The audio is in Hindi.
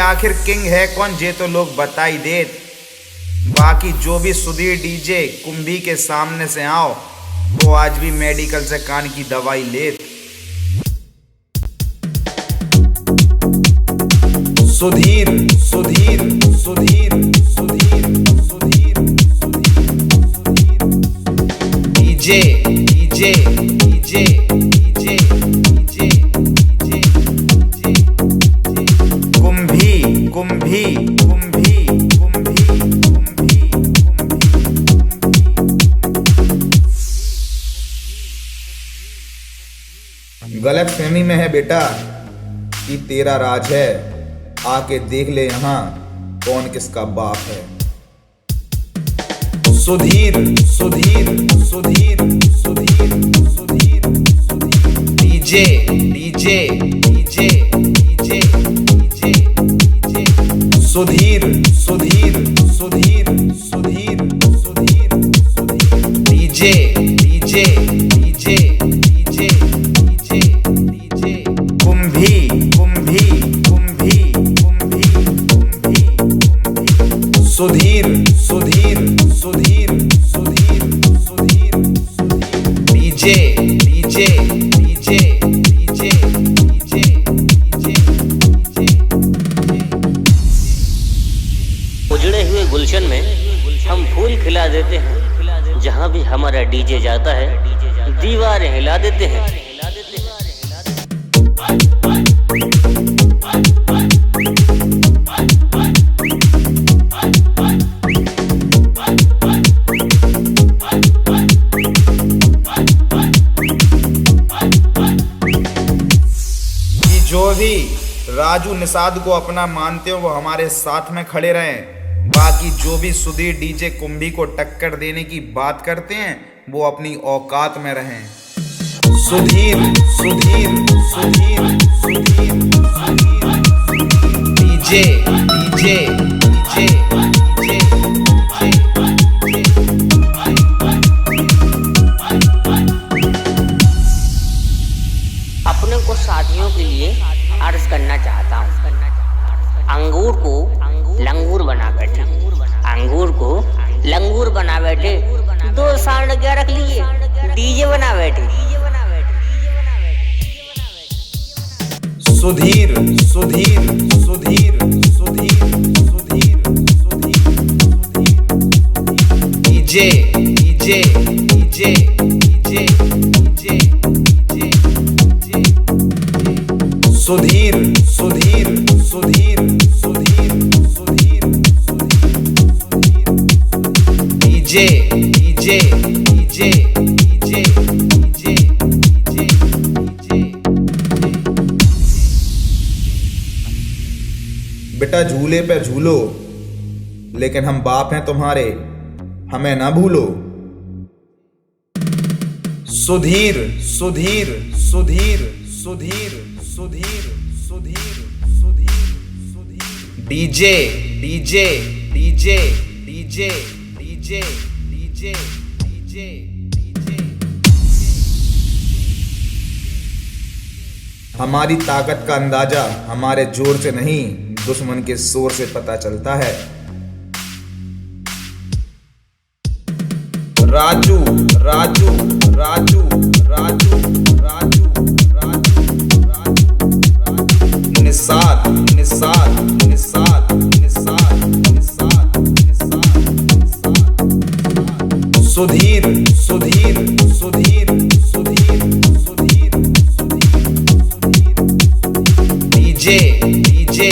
आखिर किंग है कौन जे तो लोग बताई देत। बाकी जो भी सुधीर डीजे कुंभी के सामने से आओ वो आज भी मेडिकल से कान की दवाई लेत। Sudhir Sudhir Sudhir Sudhir Sudhir DJ DJ DJ DJ DJ DJ Kumbhi Kumbhi Kumbhi Kumbhi Kumbhi गलत फहमी में है बेटा कि तेरा राज है। आके देख ले यहाँ कौन किसका बाप है। Sudhir Sudhir Sudhir Sudhir Sudhir DJ DJ DJ DJ DJ DJ Sudhir Sudhir Sudhir Sudhir Sudhir DJ DJ DJ DJ DJ DJ Kumbhi Kumbhi Kumbhi Kumbhi Kumbhi Sudhir Sudhir Sudhir Sudhir Sudhir DJ DJ DJ DJ DJ DJ उजड़े हुए गुलशन में हम फूल खिला देते हैं। जहाँ भी हमारा डीजे जाता है दीवारें हिला देते हैं। जो भी राजू निषाद को अपना मानते हो वो हमारे साथ में खड़े रहें। बाकी जो भी सुधीर डीजे कुंभी को टक्कर देने की बात करते हैं वो अपनी औकात में रहें। Sudhir Sudhir Sudhir Sudhir DJ DJ DJ DJ अपने को साथियों के लिए अर्ज करना चाहता हूँ। अंगूर को लंगूर बना बैठे, अंगूर को लंगूर बना बैठे, दो सांड क्या रख लिए डीजे बना बैठे। Sudhir Sudhir Sudhir Sudhir Sudhir DJ DJ DJ DJ DJ DJ Sudhir Sudhir Sudhir Sudhir Sudhir DJ DJ DJ DJ DJ DJ बेटा झूले पे झूलो लेकिन हम बाप हैं तुम्हारे, हमें ना भूलो। Sudhir Sudhir Sudhir Sudhir Sudhir Sudhir Sudhir Sudhir DJ DJ DJ DJ DJ DJ DJ DJ हमारी ताकत का अंदाजा हमारे जोर से नहीं दुश्मन के शोर से पता चलता है। Raju Raju Raju Raju Raju Raju Raju Nishad Nishad Nishad Nishad Nishad Nishad Sudhir Sudhir Sudhir Sudhir Sudhir Sudhir DJ DJ